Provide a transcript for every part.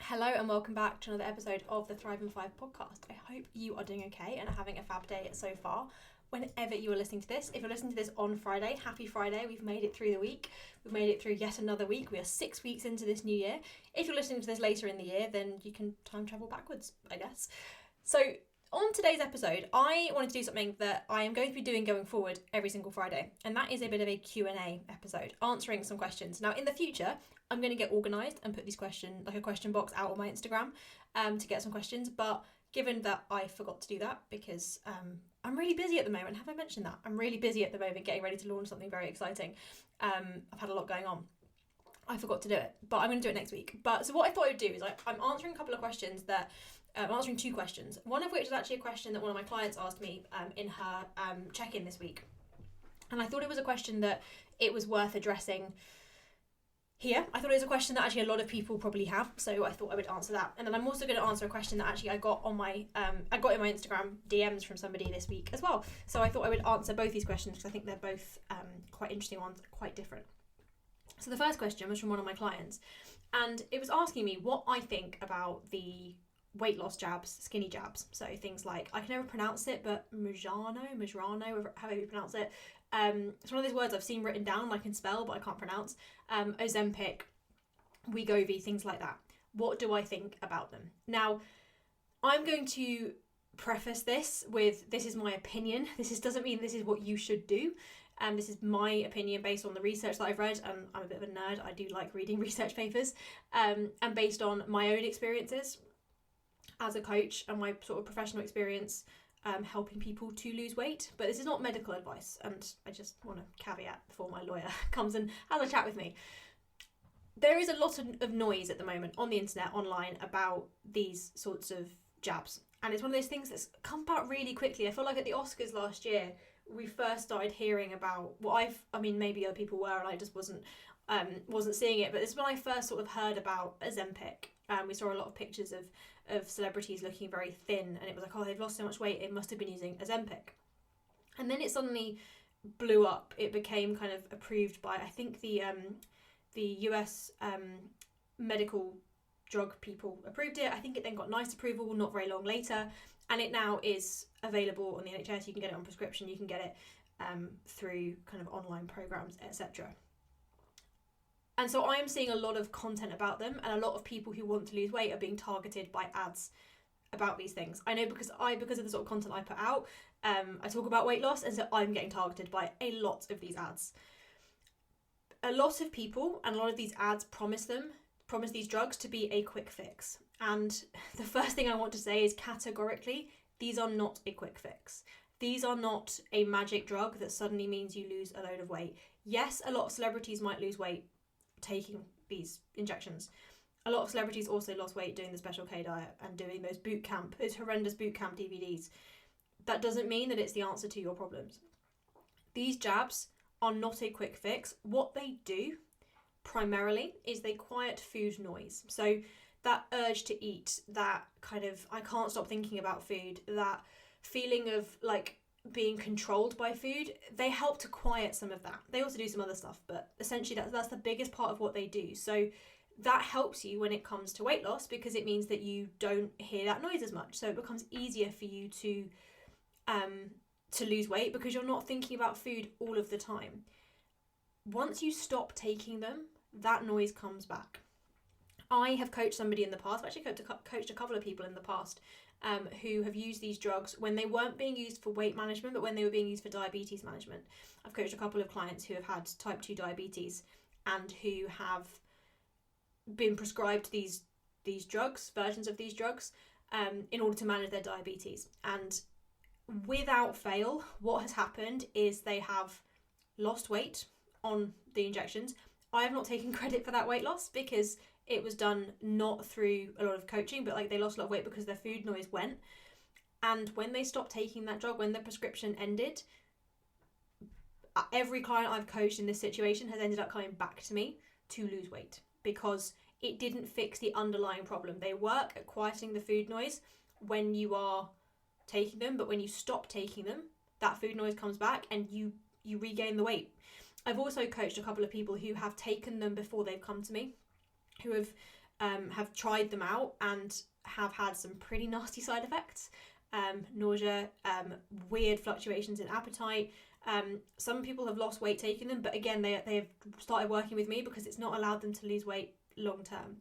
Hello and welcome back to another episode of the Thrive and 5 podcast. I hope you are doing okay and are having a fab day so far. Whenever you are listening to this, if you're listening to this on Friday, happy Friday. We've made it through the week. We've made it through yet another week. We are 6 weeks into this new year. If you're listening to this later in the year, then you can time travel backwards, I guess. So on today's episode, I wanted to do something that I am going to be doing going forward every single Friday, and that is a bit of a Q&A episode, answering some questions. Now, in the future, I'm going to get organised and put these a question box out on my Instagram to get some questions, but given that I forgot to do that because I'm really busy at the moment. Have I mentioned that? I'm really busy at the moment getting ready to launch something very exciting. I've had a lot going on. I forgot to do it, but I'm going to do it next week. So what I thought I would do is I'm answering a couple of questions that I'm answering two questions, one of which is actually a question that one of my clients asked me in her check-in this week. And I thought it was a question that it was worth addressing here. I thought it was a question that actually a lot of people probably have, so I thought I would answer that. And then I'm also going to answer a question that actually I got in my Instagram DMs from somebody this week as well. So I thought I would answer both these questions because I think they're both quite interesting ones, quite different. So the first question was from one of my clients, and it was asking me what I think about the weight loss jabs, skinny jabs. So things like, I can never pronounce it, but Majano, however you pronounce it. It's one of those words I've seen written down, I can spell, but I can't pronounce. Ozempic, Wegovy, things like that. What do I think about them? Now, I'm going to preface this with, this is my opinion. Doesn't mean this is what you should do. This is my opinion based on the research that I've read, and I'm a bit of a nerd. I do like reading research papers, and based on my own experiences as a coach and my sort of professional experience helping people to lose weight. But this is not medical advice, and I just want to caveat before my lawyer comes and has a chat with me. There is a lot of noise at the moment on the internet, online, about these sorts of jabs, and it's one of those things that's come about really quickly. I feel like at the Oscars last year we first started hearing about maybe other people were and I just wasn't seeing it, but this is when I first sort of heard about Ozempic. We saw a lot of pictures of celebrities looking very thin, and it was like, oh, they've lost so much weight, it must have been using Ozempic. And then it suddenly blew up. It became kind of approved by, I think, the US medical drug people approved it. I think it then got NICE approval not very long later, and it now is available on the NHS. You can get it on prescription, you can get it through kind of online programs, etc. And so I am seeing a lot of content about them, and a lot of people who want to lose weight are being targeted by ads about these things. I know because of the sort of content I put out, I talk about weight loss, and so I'm getting targeted by a lot of these ads. A lot of people and a lot of these ads promise these drugs to be a quick fix. And the first thing I want to say is categorically, these are not a quick fix. These are not a magic drug that suddenly means you lose a load of weight. Yes, a lot of celebrities might lose weight taking these injections. A lot of celebrities also lost weight doing the Special K diet and doing those horrendous boot camp DVDs. That doesn't mean that it's the answer to your problems. These jabs are not a quick fix. What they do primarily is they quiet food noise. So that urge to eat, that kind of, I can't stop thinking about food, that feeling of like being controlled by food, they help to quiet some of that. They also do some other stuff, but essentially that's the biggest part of what they do. So that helps you when it comes to weight loss, because it means that you don't hear that noise as much. So it becomes easier for you to lose weight because you're not thinking about food all of the time. Once you stop taking them, that noise comes back. I have coached somebody in the past, I've actually coached a couple of people in the past who have used these drugs when they weren't being used for weight management, but when they were being used for diabetes management. I've coached a couple of clients who have had type 2 diabetes and who have been prescribed these drugs, versions of these drugs, in order to manage their diabetes. And without fail, what has happened is they have lost weight on the injections. I have not taken credit for that weight loss because it was done not through a lot of coaching, but like they lost a lot of weight because their food noise went. And when they stopped taking that drug, when the prescription ended, every client I've coached in this situation has ended up coming back to me to lose weight because it didn't fix the underlying problem. They work at quieting the food noise when you are taking them, but when you stop taking them, that food noise comes back and you regain the weight. I've also coached a couple of people who have taken them before they've come to me, who have have tried them out and have had some pretty nasty side effects. Nausea, weird fluctuations in appetite. Some people have lost weight taking them, but again, they have started working with me because it's not allowed them to lose weight long term.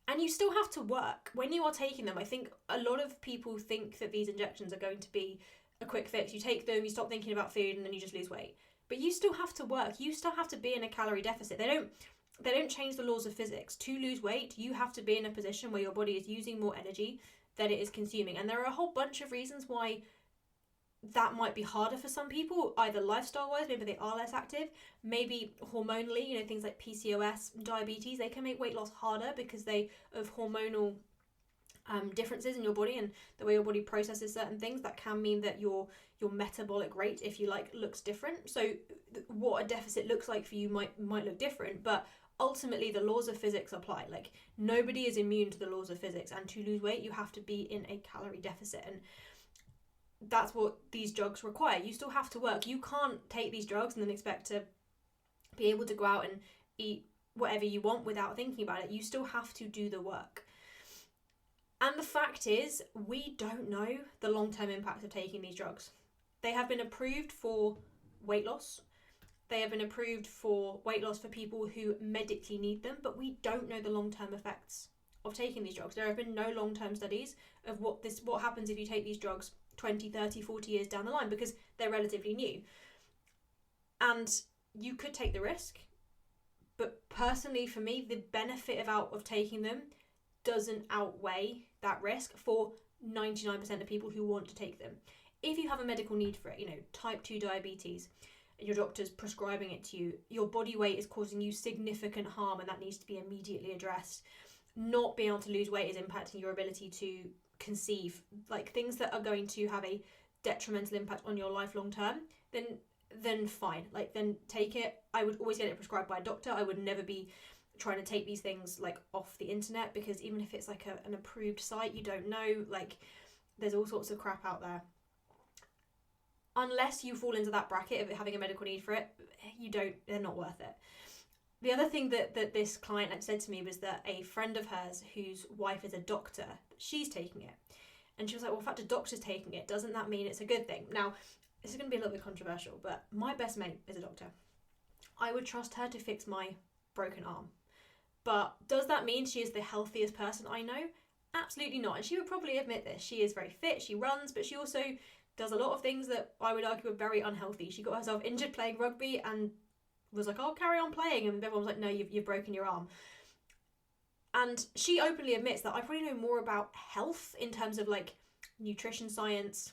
And you still have to work when you are taking them. I think a lot of people think that these injections are going to be a quick fix. You take them, you stop thinking about food, and then you just lose weight. But you still have to work. You still have to be in a calorie deficit. They don't change the laws of physics. To lose weight, you have to be in a position where your body is using more energy than it is consuming. And there are a whole bunch of reasons why that might be harder for some people, either lifestyle-wise, maybe they are less active, maybe hormonally, things like PCOS, diabetes, they can make weight loss harder because of hormonal differences in your body and the way your body processes certain things. That can mean that your metabolic rate, if you like, looks different. So what a deficit looks like for you might look different, but ultimately the laws of physics apply. Like, nobody is immune to the laws of physics, and to lose weight you have to be in a calorie deficit, and that's what these drugs require. You still have to work. You can't take these drugs and then expect to be able to go out and eat whatever you want without thinking about it. You still have to do the work. And the fact is, we don't know the long-term impact of taking these drugs. They have been approved for weight loss. They have been approved for weight loss for people who medically need them, but we don't know the long-term effects of taking these drugs. There have been no long-term studies of what happens if you take these drugs 20, 30, 40 years down the line, because they're relatively new. And you could take the risk, but personally for me, the benefit of taking them doesn't outweigh that risk for 99% of people who want to take them. If you have a medical need for it, type 2 diabetes, and your doctor's prescribing it to you, your body weight is causing you significant harm and that needs to be immediately addressed. Not being able to lose weight is impacting your ability to conceive, like things that are going to have a detrimental impact on your life long term, then fine, then take it. I would always get it prescribed by a doctor. I would never be trying to take these things off the internet, because even if it's an approved site, you don't know, there's all sorts of crap out there. Unless you fall into that bracket of having a medical need for it, they're not worth it. The other thing that this client had said to me was that a friend of hers whose wife is a doctor, she's taking it. And she was like, well, the fact a doctor's taking it, doesn't that mean it's a good thing? Now, this is going to be a little bit controversial, but my best mate is a doctor. I would trust her to fix my broken arm. But does that mean she is the healthiest person I know? Absolutely not. And she would probably admit this. She is very fit, she runs, but she also does a lot of things that I would argue are very unhealthy. She got herself injured playing rugby and was like, I'll carry on playing, and everyone was like, no, you've broken your arm. And she openly admits that I probably know more about health in terms of nutrition science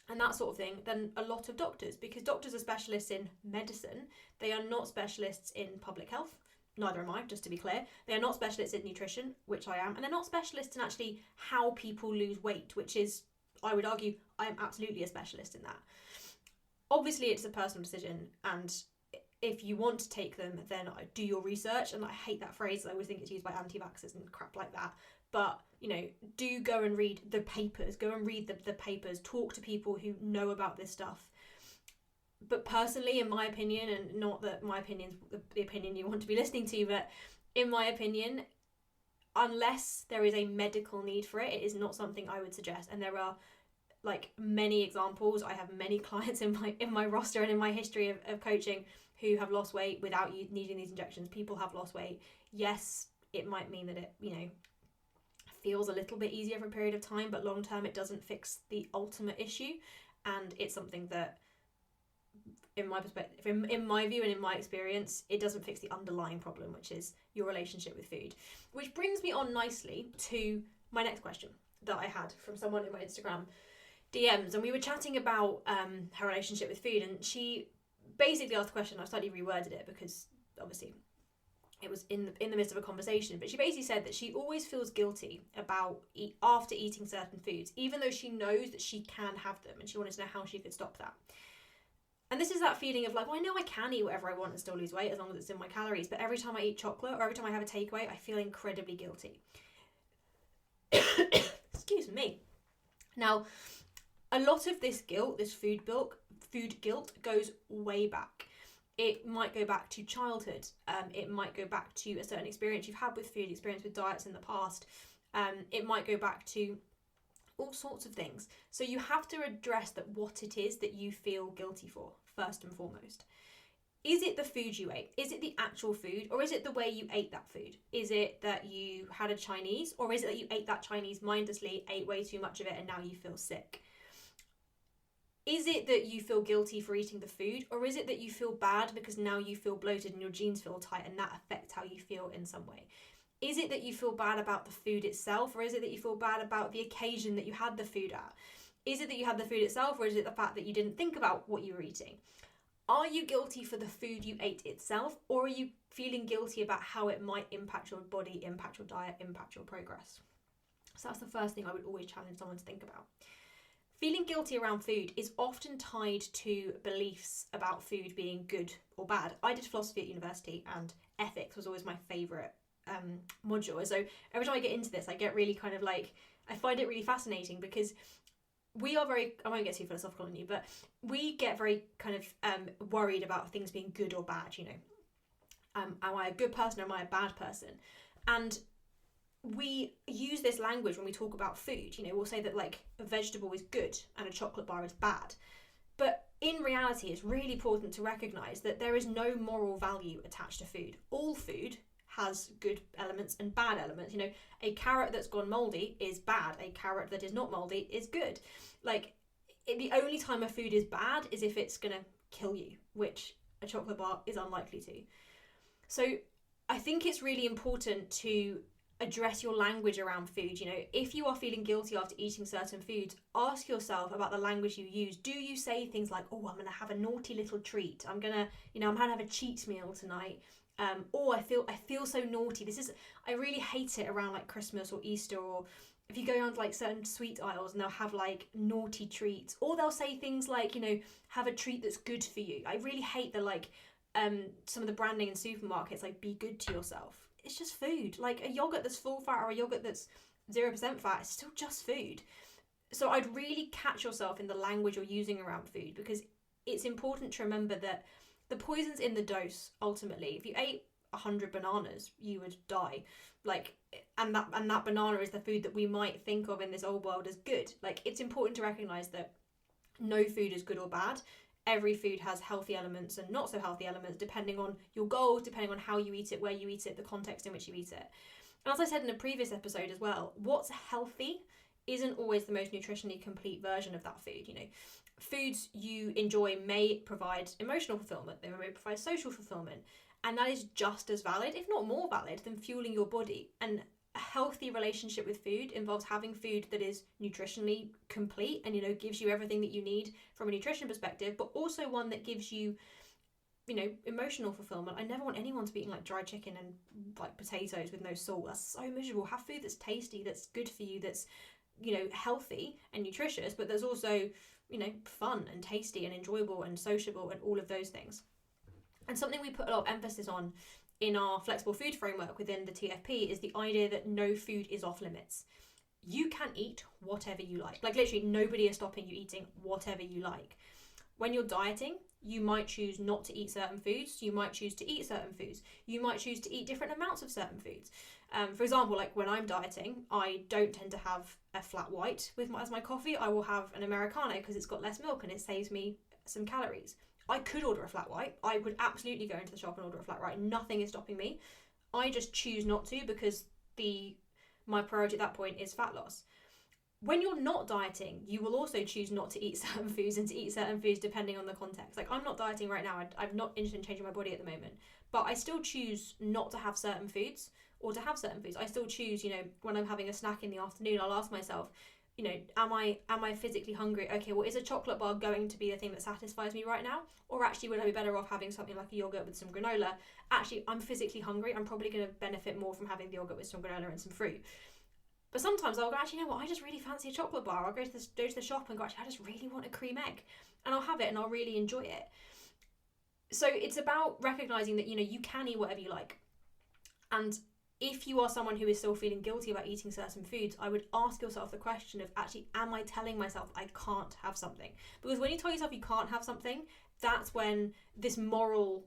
and that sort of thing than a lot of doctors, because doctors are specialists in medicine. They are not specialists in public health. Neither am I, just to be clear. They are not specialists in nutrition, which I am, and they're not specialists in actually how people lose weight, which is, I would argue, I am absolutely a specialist in that. Obviously, it's a personal decision, and if you want to take them, then do your research. And I hate that phrase. I always think it's used by anti-vaxxers and crap like that. But, do go and read the papers. Go and read the papers. Talk to people who know about this stuff. But personally, in my opinion, and not that my opinion's the opinion you want to be listening to, but in my opinion, unless there is a medical need for it, it is not something I would suggest. And there are many examples. I have many clients in my roster and in my history of coaching who have lost weight without needing these injections. People have lost weight. Yes, it might mean that it, feels a little bit easier for a period of time, but long term it doesn't fix the ultimate issue. And it's something that, in my perspective, in my view and in my experience, it doesn't fix the underlying problem, which is your relationship with food. Which brings me on nicely to my next question that I had from someone in my Instagram DMs, and we were chatting about her relationship with food, and she basically asked the question. I slightly reworded it because obviously it was in the midst of a conversation, but she basically said that she always feels guilty about after eating certain foods, even though she knows that she can have them, and she wanted to know how she could stop that. And this is that feeling of I know I can eat whatever I want and still lose weight as long as it's in my calories, but every time I eat chocolate or every time I have a takeaway, I feel incredibly guilty. Excuse me. Now, a lot of this guilt, this food guilt, goes way back. It might go back to childhood. It might go back to a certain experience you've had with food, experience with diets in the past. It might go back to all sorts of things. So you have to address that what it is that you feel guilty for, first and foremost. Is it the food you ate? Is it the actual food? Or is it the way you ate that food? Is it that you had a Chinese? Or is it that you ate that Chinese mindlessly, ate way too much of it, and now you feel sick? Is it that you feel guilty for eating the food? Or is it that you feel bad because now you feel bloated and your jeans feel tight and that affects how you feel in some way? Is it that you feel bad about the food itself? Or is it that you feel bad about the occasion that you had the food at? Is it that you had the food itself? Or is it the fact that you didn't think about what you were eating? Are you guilty for the food you ate itself, or are you feeling guilty about how it might impact your body, impact your diet, impact your progress? So that's the first thing I would always challenge someone to think about. Feeling guilty around food is often tied to beliefs about food being good or bad. I did philosophy at university, and ethics was always my favourite module. So every time I get into this, I get really kind of like, I find it really fascinating because we are very, I won't get too philosophical on you, but we get very kind of worried about things being good or bad, you know. Am I a good person or am I a bad person? And we use this language when we talk about food. You know, we'll say that like a vegetable is good and a chocolate bar is bad. But in reality, it's really important to recognise that there is no moral value attached to food. All food has good elements and bad elements. You know, a carrot that's gone mouldy is bad. A carrot that is not mouldy is good. Like, the only time a food is bad is if it's going to kill you, which a chocolate bar is unlikely to. So I think it's really important to address your language around food. You know, if you are feeling guilty after eating certain foods, ask yourself about the language you use. Do you say things like, oh, I'm going to have a naughty little treat. I'm going to have a cheat meal tonight. I feel so naughty. I really hate it around like Christmas or Easter, or if you go around like certain sweet aisles and they'll have like naughty treats, or they'll say things like, you know, have a treat that's good for you. I really hate the like some of the branding in supermarkets, like be good to yourself. It's just food. Like a yogurt that's full fat or a yogurt that's 0% fat, it's still just food. So I'd really catch yourself in the language you're using around food, because it's important to remember that the poison's in the dose. Ultimately, if you ate 100 bananas, you would die. Like, and that banana is the food that we might think of in this old world as good. Like, it's important to recognise that no food is good or bad. Every food has healthy elements and not so healthy elements, depending on your goals, depending on how you eat it, where you eat it, the context in which you eat it. And as I said in a previous episode as well, what's healthy isn't always the most nutritionally complete version of that food. You know, foods you enjoy may provide emotional fulfillment, they may provide social fulfillment, and that is just as valid, if not more valid, than fueling your body. And a healthy relationship with food involves having food that is nutritionally complete and, you know, gives you everything that you need from a nutrition perspective, but also one that gives you, you know, emotional fulfillment. I never want anyone to be eating like dried chicken and like potatoes with no salt. That's so miserable. Have food that's tasty, that's good for you, that's, you know, healthy and nutritious, but there's also, you know, fun and tasty and enjoyable and sociable and all of those things. And something we put a lot of emphasis on in our flexible food framework within the TFP is the idea that no food is off limits. You can eat whatever you like. Like, literally nobody is stopping you eating whatever you like. When you're dieting, you might choose not to eat certain foods. You might choose to eat certain foods. You might choose to eat different amounts of certain foods. For example, like when I'm dieting, I don't tend to have a flat white as my coffee. I will have an Americano because it's got less milk and it saves me some calories. I could order a flat white. I would absolutely go into the shop and order a flat white. Nothing is stopping me. I just choose not to because my priority at that point is fat loss. When you're not dieting, you will also choose not to eat certain foods and to eat certain foods depending on the context. Like, I'm not dieting right now. I'm not interested in changing my body at the moment. But I still choose not to have certain foods or to have certain foods. I still choose, you know, when I'm having a snack in the afternoon, I'll ask myself, you know, am I physically hungry? Okay, well, is a chocolate bar going to be the thing that satisfies me right now? Or actually, would I be better off having something like a yogurt with some granola? Actually, I'm physically hungry. I'm probably going to benefit more from having the yogurt with some granola and some fruit. But sometimes I'll go, actually, you know what? I just really fancy a chocolate bar. I'll go to the shop and go, actually, I just really want a cream egg. And I'll have it and I'll really enjoy it. So it's about recognising that, you know, you can eat whatever you like. And if you are someone who is still feeling guilty about eating certain foods, I would ask yourself the question of, actually, am I telling myself I can't have something? Because when you tell yourself you can't have something, that's when this moral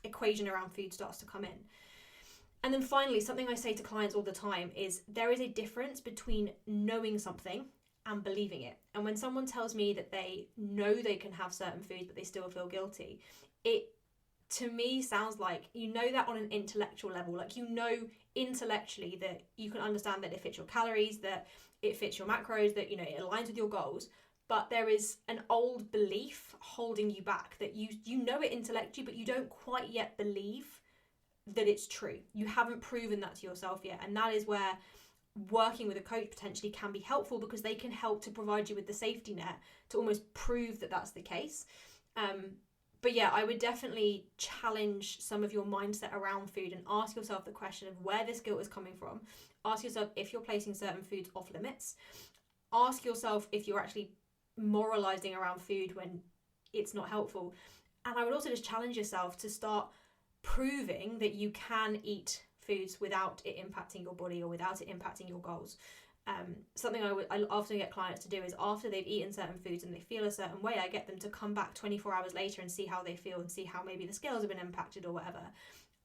equation around food starts to come in. And then finally, something I say to clients all the time is there is a difference between knowing something and believing it. And when someone tells me that they know they can have certain foods but they still feel guilty, it to me sounds like you know that on an intellectual level. Like, you know intellectually that you can understand that it fits your calories, that it fits your macros, that, you know, it aligns with your goals. But there is an old belief holding you back that you know it intellectually, but you don't quite yet believe that it's true. You haven't proven that to yourself yet. And that is where working with a coach potentially can be helpful, because they can help to provide you with the safety net to almost prove that that's the case. But yeah, I would definitely challenge some of your mindset around food and ask yourself the question of where this guilt is coming from. Ask yourself if you're placing certain foods off limits. Ask yourself if you're actually moralizing around food when it's not helpful. And I would also just challenge yourself to start proving that you can eat foods without it impacting your body or without it impacting your goals. Something I often get clients to do is, after they've eaten certain foods and they feel a certain way, I get them to come back 24 hours later and see how they feel and see how maybe the scales have been impacted or whatever,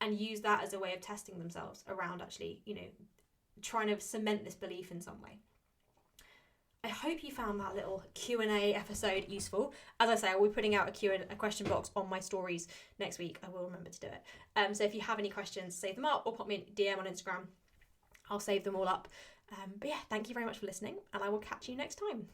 and use that as a way of testing themselves around actually, you know, trying to cement this belief in some way. I hope you found that little Q&A episode useful. As I say, I will be putting out a question box on my stories next week. I will remember to do it. So if you have any questions, save them up or pop me a DM on Instagram. I'll save them all up. But yeah, thank you very much for listening, and I will catch you next time.